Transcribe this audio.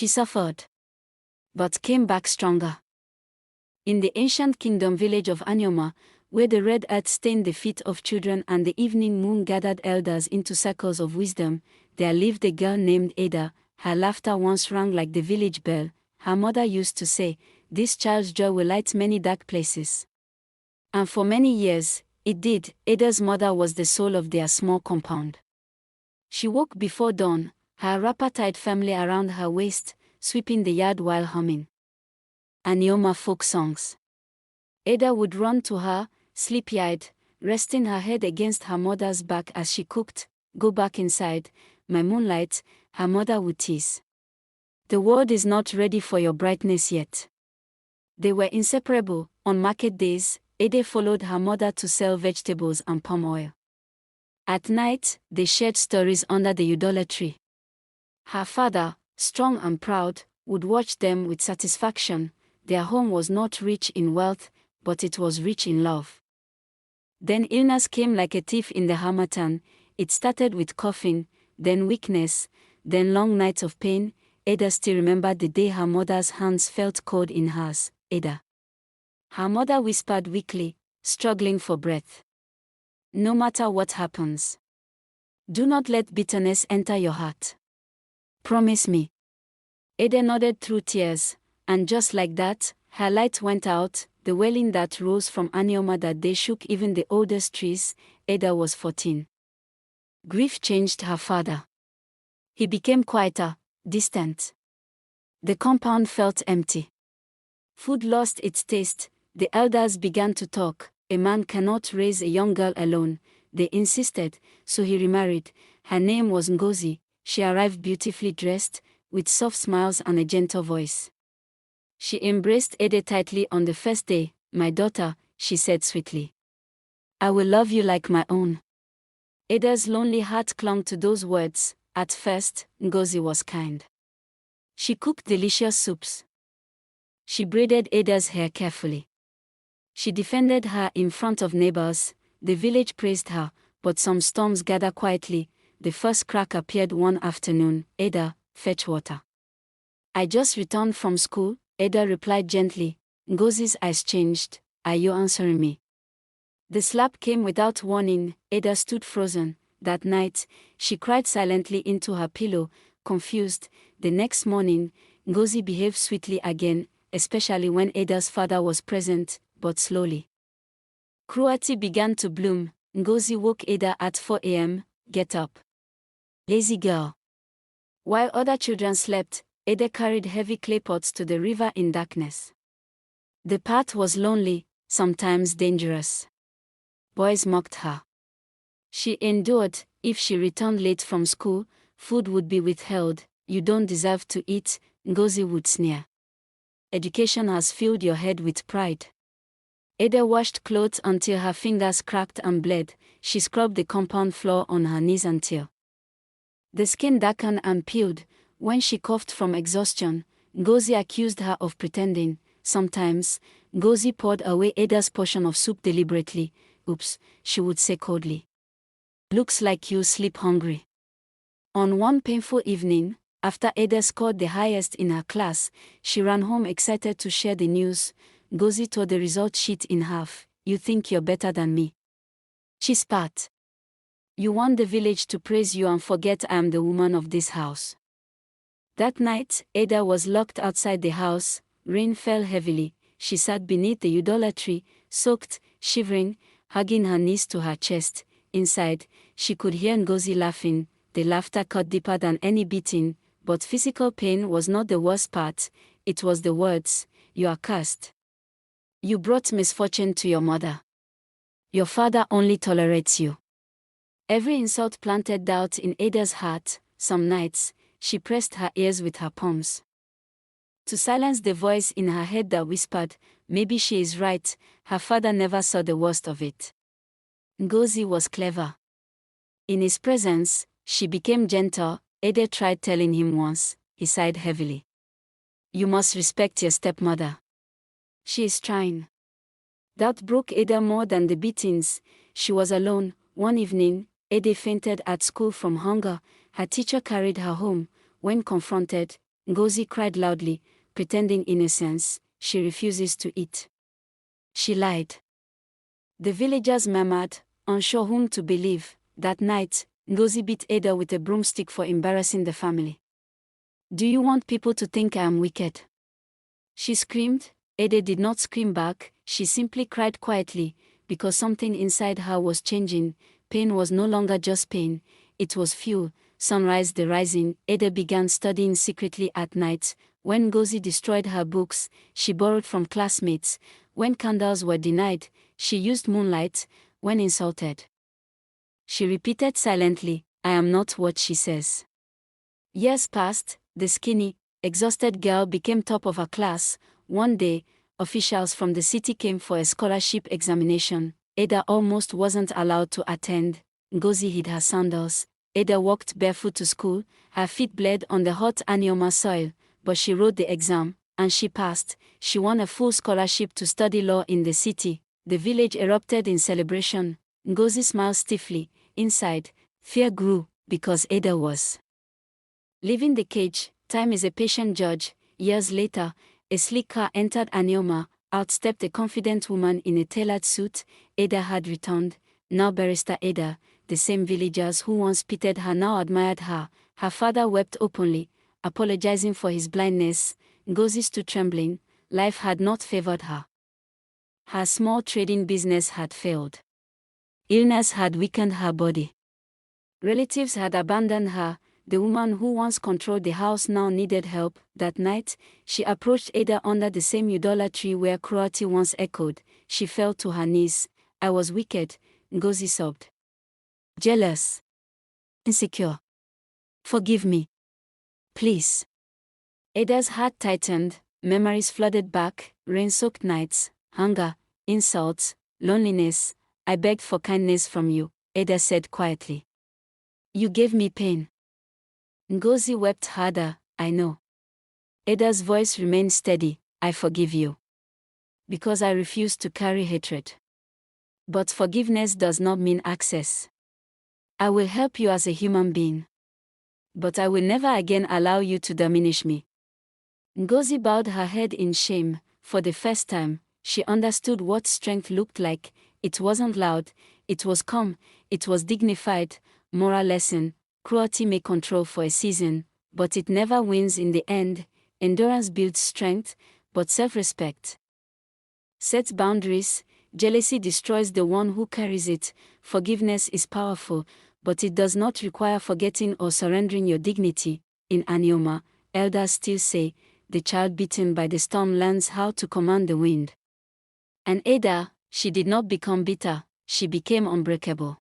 She suffered, but came back stronger. In the ancient kingdom village of Anioma, where the red earth stained the feet of children and the evening moon gathered elders into circles of wisdom, there lived a girl named Ada. Her laughter once rang like the village bell. Her mother used to say, "This child's joy will light many dark places." And for many years, it did. Ada's mother was the soul of their small compound. She woke before dawn, her wrapper tied firmly around her waist, sweeping the yard while humming Anioma folk songs. Ada would run to her, sleepy-eyed, resting her head against her mother's back as she cooked. "Go back inside, my moonlight," her mother would tease. "The world is not ready for your brightness yet." They were inseparable. On market days, Ada followed her mother to sell vegetables and palm oil. At night, they shared stories under the udala tree. Her father, strong and proud, would watch them with satisfaction. Their home was not rich in wealth, but it was rich in love. Then illness came like a thief in the harmattan. It started with coughing, then weakness, then long nights of pain. Ada still remembered the day her mother's hands felt cold in hers. "Ada." Her mother whispered weakly, struggling for breath. "No matter what happens, do not let bitterness enter your heart. Promise me." Ada nodded through tears, and just like that, her light went out. The wailing that rose from Anioma that day shook even the oldest trees. Ada was 14. Grief changed her father. He became quieter, distant. The compound felt empty. Food lost its taste. The elders began to talk. "A man cannot raise a young girl alone," they insisted, so he remarried. Her name was Ngozi. She arrived beautifully dressed, with soft smiles and a gentle voice. She embraced Ada tightly on the first day. "My daughter," she said sweetly. "I will love you like my own." Ada's lonely heart clung to those words. At first, Ngozi was kind. She cooked delicious soups. She braided Ada's hair carefully. She defended her in front of neighbors. The village praised her, but some storms gathered quietly. The first crack appeared one afternoon. "Ada, fetch water." "I just returned from school," Ada replied gently. Ngozi's eyes changed. "Are you answering me?" The slap came without warning. Ada stood frozen. That night, she cried silently into her pillow, confused. The next morning, Ngozi behaved sweetly again, especially when Ada's father was present, but slowly. Cruelty began to bloom. Ngozi woke Ada at 4 a.m. "Get up, lazy girl." While other children slept, Ada carried heavy clay pots to the river in darkness. The path was lonely, sometimes dangerous. Boys mocked her. She endured. If she returned late from school, food would be withheld. "You don't deserve to eat," Ngozi would sneer. "Education has filled your head with pride." Ada washed clothes until her fingers cracked and bled. She scrubbed the compound floor on her knees until the skin darkened and peeled. When she coughed from exhaustion, Ngozi accused her of pretending. Sometimes, Ngozi poured away Ada's portion of soup deliberately. "Oops," she would say coldly. "Looks like you sleep hungry." On one painful evening, after Ada scored the highest in her class, she ran home excited to share the news. Ngozi tore the result sheet in half. "You think you're better than me?" she spat. "You want the village to praise you and forget I am the woman of this house." That night, Ada was locked outside the house. Rain fell heavily. She sat beneath the udala tree, soaked, shivering, hugging her knees to her chest. Inside, she could hear Ngozi laughing. The laughter cut deeper than any beating, but physical pain was not the worst part. It was the words, "You are cursed. You brought misfortune to your mother. Your father only tolerates you." Every insult planted doubt in Ada's heart. Some nights, she pressed her ears with her palms to silence the voice in her head that whispered, "Maybe she is right." Her father never saw the worst of it. Ngozi was clever. In his presence, she became gentle. Ada tried telling him once. He sighed heavily. "You must respect your stepmother. She is trying." That broke Ada more than the beatings. She was alone. One evening, Ada fainted at school from hunger. Her teacher carried her home. When confronted, Ngozi cried loudly, pretending innocence. She refuses to eat. She lied. The villagers murmured, unsure whom to believe. That night, Ngozi beat Ada with a broomstick for embarrassing the family. "Do you want people to think I am wicked?" she screamed. Ada did not scream back, she simply cried quietly, because something inside her was changing. Pain was no longer just pain, it was fuel. Sunrise the rising, Ada began studying secretly at night. When Ngozi destroyed her books, she borrowed from classmates. When candles were denied, she used moonlight. When insulted, she repeated silently, "I am not what she says." Years passed, the skinny, exhausted girl became top of her class. One day, officials from the city came for a scholarship examination. Ada almost wasn't allowed to attend. Ngozi hid her sandals. Ada walked barefoot to school, her feet bled on the hot Anioma soil, but she wrote the exam, and she passed. She won a full scholarship to study law in the city. The village erupted in celebration. Ngozi smiled stiffly. Inside, fear grew, because Ada was leaving the cage. Time is a patient judge. Years later, a sleek car entered Anioma. Out stepped a confident woman in a tailored suit. Ada had returned. Now barrister Ada. The same villagers who once pitied her now admired her. Her father wept openly, apologizing for his blindness. Ngozi stood trembling. Life had not favored her. Her small trading business had failed. Illness had weakened her body. Relatives had abandoned her. The woman who once controlled the house now needed help. That night, she approached Ada under the same udala tree where cruelty once echoed. She fell to her knees. "I was wicked," Ngozi sobbed. "Jealous. Insecure. Forgive me. Please." Ada's heart tightened. Memories flooded back. Rain-soaked nights, hunger, insults, loneliness. "I begged for kindness from you," Ada said quietly. "You gave me pain." Ngozi wept harder. "I know." Ada's voice remained steady. "I forgive you. Because I refuse to carry hatred. But forgiveness does not mean access. I will help you as a human being. But I will never again allow you to diminish me." Ngozi bowed her head in shame. For the first time, she understood what strength looked like. It wasn't loud, it was calm, it was dignified. Moral lesson: cruelty may control for a season, but it never wins in the end. Endurance builds strength, but self-respect sets boundaries. Jealousy destroys the one who carries it. Forgiveness is powerful, but it does not require forgetting or surrendering your dignity. In Anioma, elders still say, "The child beaten by the storm learns how to command the wind." And Ada, she did not become bitter, she became unbreakable.